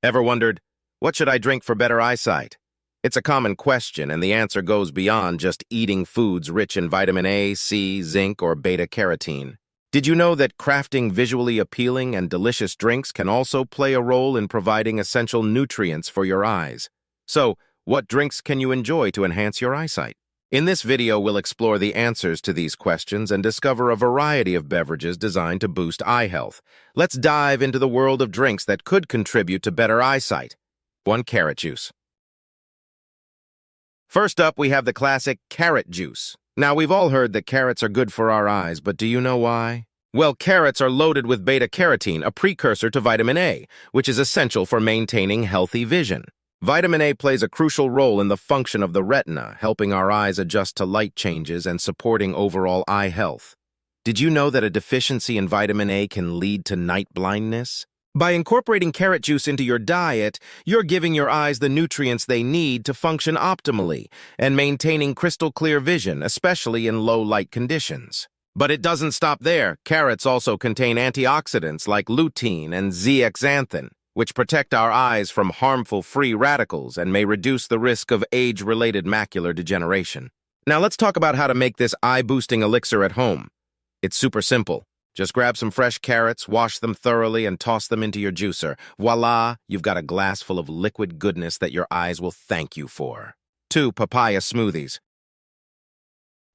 Ever wondered, what should I drink for better eyesight? It's a common question, and the answer goes beyond just eating foods rich in vitamin A, C, zinc, or beta-carotene. Did you know that crafting visually appealing and delicious drinks can also play a role in providing essential nutrients for your eyes? So, what drinks can you enjoy to enhance your eyesight? In this video, we'll explore the answers to these questions and discover a variety of beverages designed to boost eye health. Let's dive into the world of drinks that could contribute to better eyesight. 1. Carrot juice. First up, we have the classic carrot juice. Now, we've all heard that carrots are good for our eyes, but do you know why? Well, carrots are loaded with beta-carotene, a precursor to vitamin A, which is essential for maintaining healthy vision. Vitamin A plays a crucial role in the function of the retina, helping our eyes adjust to light changes and supporting overall eye health. Did you know that a deficiency in vitamin A can lead to night blindness? By incorporating carrot juice into your diet, you're giving your eyes the nutrients they need to function optimally and maintaining crystal clear vision, especially in low light conditions. But it doesn't stop there. Carrots also contain antioxidants like lutein and zeaxanthin, which protect our eyes from harmful free radicals and may reduce the risk of age-related macular degeneration. Now let's talk about how to make this eye-boosting elixir at home. It's super simple. Just grab some fresh carrots, wash them thoroughly, and toss them into your juicer. Voila, you've got a glass full of liquid goodness that your eyes will thank you for. 2. Papaya smoothies.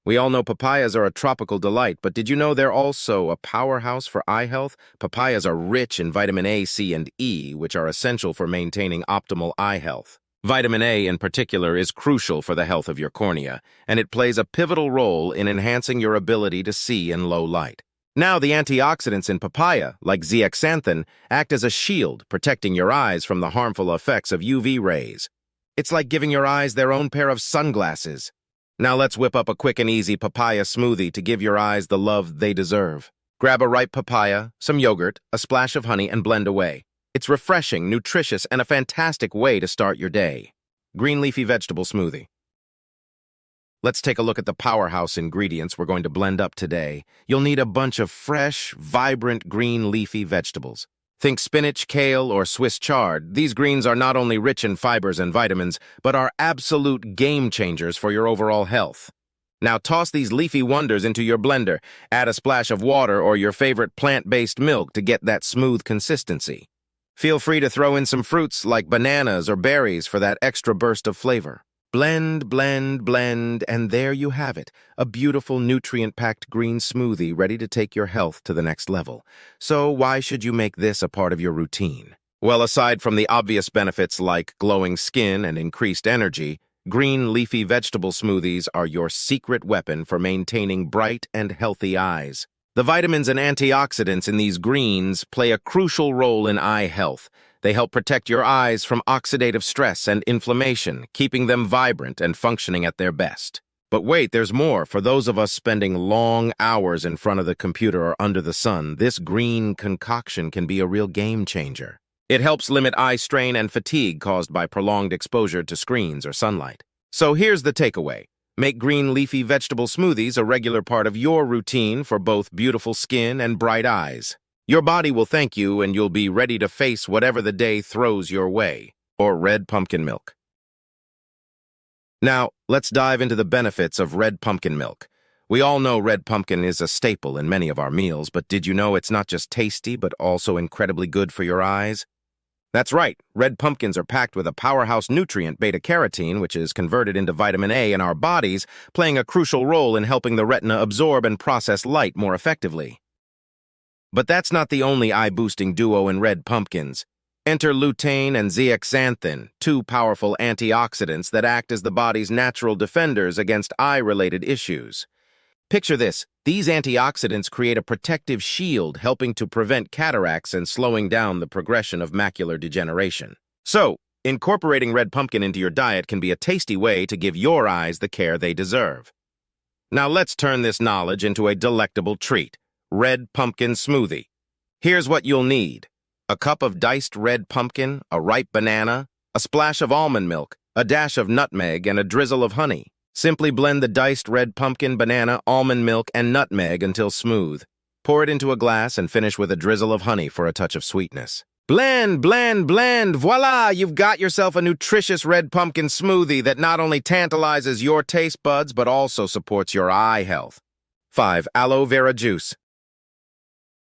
We all know papayas are a tropical delight, but did you know they're also a powerhouse for eye health? Papayas are rich in vitamin A, C, and E, which are essential for maintaining optimal eye health. Vitamin A, in particular, is crucial for the health of your cornea, and it plays a pivotal role in enhancing your ability to see in low light. Now, the antioxidants in papaya, like zeaxanthin, act as a shield, protecting your eyes from the harmful effects of UV rays. It's like giving your eyes their own pair of sunglasses. Now let's whip up a quick and easy papaya smoothie to give your eyes the love they deserve. Grab a ripe papaya, some yogurt, a splash of honey, and blend away. It's refreshing, nutritious, and a fantastic way to start your day. Green leafy vegetable smoothie. Let's take a look at the powerhouse ingredients we're going to blend up today. You'll need a bunch of fresh, vibrant green leafy vegetables. Think spinach, kale, or Swiss chard. These greens are not only rich in fibers and vitamins, but are absolute game changers for your overall health. Now toss these leafy wonders into your blender. Add a splash of water or your favorite plant-based milk to get that smooth consistency. Feel free to throw in some fruits like bananas or berries for that extra burst of flavor. Blend, blend, blend, and there you have it, a beautiful nutrient-packed green smoothie ready to take your health to the next level. So why should you make this a part of your routine? Well, aside from the obvious benefits like glowing skin and increased energy, green leafy vegetable smoothies are your secret weapon for maintaining bright and healthy eyes. The vitamins and antioxidants in these greens play a crucial role in eye health. They help protect your eyes from oxidative stress and inflammation, keeping them vibrant and functioning at their best. But wait, there's more. For those of us spending long hours in front of the computer or under the sun, this green concoction can be a real game changer. It helps limit eye strain and fatigue caused by prolonged exposure to screens or sunlight. So here's the takeaway. Make green leafy vegetable smoothies a regular part of your routine for both beautiful skin and bright eyes. Your body will thank you, and you'll be ready to face whatever the day throws your way. Or red pumpkin milk. Now, let's dive into the benefits of red pumpkin milk. We all know red pumpkin is a staple in many of our meals, but did you know it's not just tasty, but also incredibly good for your eyes? That's right, red pumpkins are packed with a powerhouse nutrient, beta-carotene, which is converted into vitamin A in our bodies, playing a crucial role in helping the retina absorb and process light more effectively. But that's not the only eye-boosting duo in red pumpkins. Enter lutein and zeaxanthin, two powerful antioxidants that act as the body's natural defenders against eye-related issues. Picture this. These antioxidants create a protective shield, helping to prevent cataracts and slowing down the progression of macular degeneration. So, incorporating red pumpkin into your diet can be a tasty way to give your eyes the care they deserve. Now let's turn this knowledge into a delectable treat. Red pumpkin smoothie. Here's what you'll need. A cup of diced red pumpkin, a ripe banana, a splash of almond milk, a dash of nutmeg, and a drizzle of honey. Simply blend the diced red pumpkin, banana, almond milk, and nutmeg until smooth. Pour it into a glass and finish with a drizzle of honey for a touch of sweetness. Blend, blend, blend. Voila! You've got yourself a nutritious red pumpkin smoothie that not only tantalizes your taste buds, but also supports your eye health. 5. Aloe Vera Juice.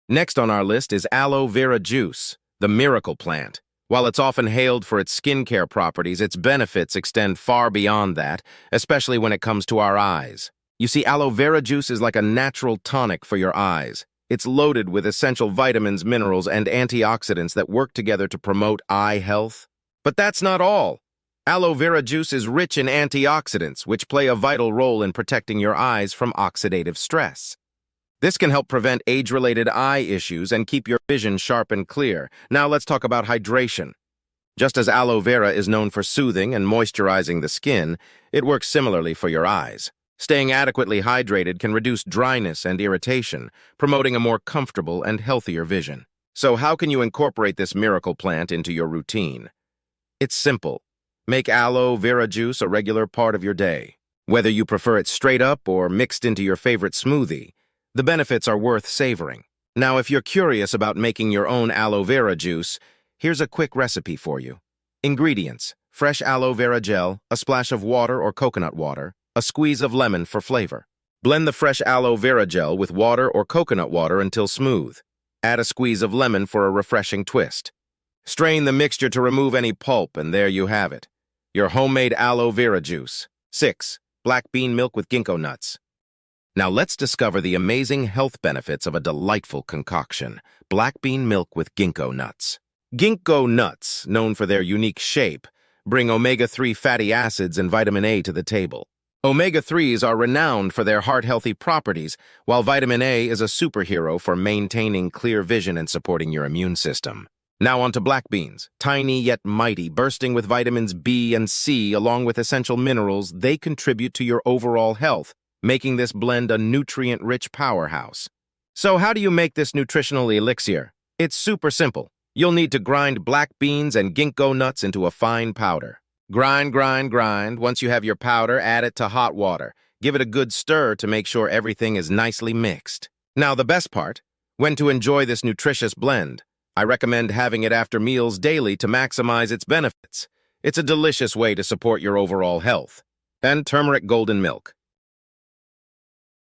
Next on our list is aloe vera juice, the miracle plant. While it's often hailed for its skincare properties, its benefits extend far beyond that, especially when it comes to our eyes. You see, aloe vera juice is like a natural tonic for your eyes. It's loaded with essential vitamins, minerals, and antioxidants that work together to promote eye health. But that's not all. Aloe vera juice is rich in antioxidants, which play a vital role in protecting your eyes from oxidative stress. This can help prevent age-related eye issues and keep your vision sharp and clear. Now let's talk about hydration. Just as aloe vera is known for soothing and moisturizing the skin, it works similarly for your eyes. Staying adequately hydrated can reduce dryness and irritation, promoting a more comfortable and healthier vision. So how can you incorporate this miracle plant into your routine? It's simple. Make aloe vera juice a regular part of your day. Whether you prefer it straight up or mixed into your favorite smoothie, the benefits are worth savoring. Now, if you're curious about making your own aloe vera juice, here's a quick recipe for you. Ingredients: fresh aloe vera gel, a splash of water or coconut water, a squeeze of lemon for flavor. Blend the fresh aloe vera gel with water or coconut water until smooth. Add a squeeze of lemon for a refreshing twist. Strain the mixture to remove any pulp, and there you have it, your homemade aloe vera juice. 6. Black bean milk with ginkgo nuts. Now let's discover the amazing health benefits of a delightful concoction, black bean milk with ginkgo nuts. Ginkgo nuts, known for their unique shape, bring omega-3 fatty acids and vitamin A to the table. Omega-3s are renowned for their heart-healthy properties, while vitamin A is a superhero for maintaining clear vision and supporting your immune system. Now on to black beans. Tiny yet mighty, bursting with vitamins B and C along with essential minerals, they contribute to your overall health, making this blend a nutrient-rich powerhouse. So how do you make this nutritional elixir? It's super simple. You'll need to grind black beans and ginkgo nuts into a fine powder. Grind, grind, grind. Once you have your powder, add it to hot water. Give it a good stir to make sure everything is nicely mixed. Now the best part, when to enjoy this nutritious blend. I recommend having it after meals daily to maximize its benefits. It's a delicious way to support your overall health. And turmeric golden milk.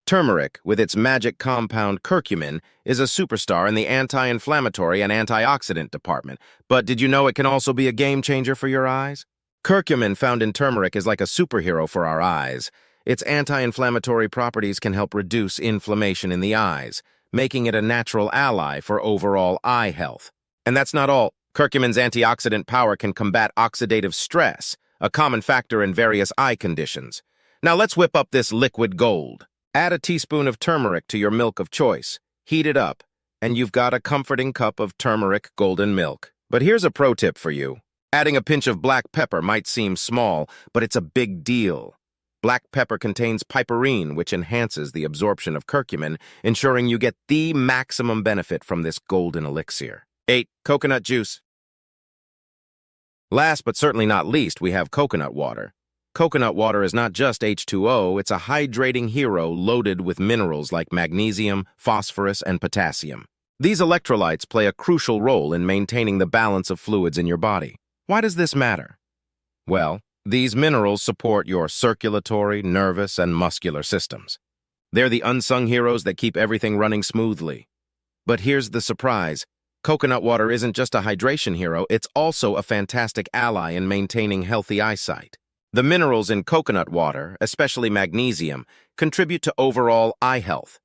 Turmeric, with its magic compound curcumin, is a superstar in the anti-inflammatory and antioxidant department. But did you know it can also be a game-changer for your eyes? Curcumin found in turmeric is like a superhero for our eyes. Its anti-inflammatory properties can help reduce inflammation in the eyes, making it a natural ally for overall eye health. And that's not all. Curcumin's antioxidant power can combat oxidative stress, a common factor in various eye conditions. Now let's whip up this liquid gold. Add a teaspoon of turmeric to your milk of choice. Heat it up, and you've got a comforting cup of turmeric golden milk. But here's a pro tip for you. Adding a pinch of black pepper might seem small, but it's a big deal. Black pepper contains piperine, which enhances the absorption of curcumin, ensuring you get the maximum benefit from this golden elixir. 8. Coconut juice. Last but certainly not least, we have coconut water. Coconut water is not just H2O, it's a hydrating hero loaded with minerals like magnesium, phosphorus, and potassium. These electrolytes play a crucial role in maintaining the balance of fluids in your body. Why does this matter? Well, these minerals support your circulatory, nervous, and muscular systems. They're the unsung heroes that keep everything running smoothly. But here's the surprise. Coconut water isn't just a hydration hero, it's also a fantastic ally in maintaining healthy eyesight. The minerals in coconut water, especially magnesium, contribute to overall eye health.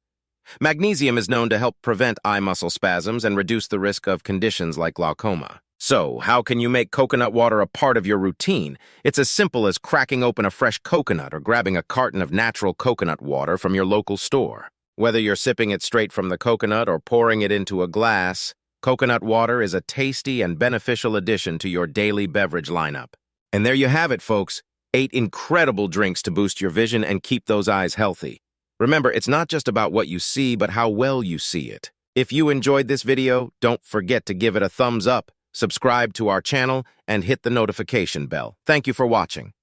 Magnesium is known to help prevent eye muscle spasms and reduce the risk of conditions like glaucoma. So, how can you make coconut water a part of your routine? It's as simple as cracking open a fresh coconut or grabbing a carton of natural coconut water from your local store. Whether you're sipping it straight from the coconut or pouring it into a glass, coconut water is a tasty and beneficial addition to your daily beverage lineup. And there you have it, folks. 8 incredible drinks to boost your vision and keep those eyes healthy. Remember, it's not just about what you see, but how well you see it. If you enjoyed this video, don't forget to give it a thumbs up, subscribe to our channel, and hit the notification bell. Thank you for watching.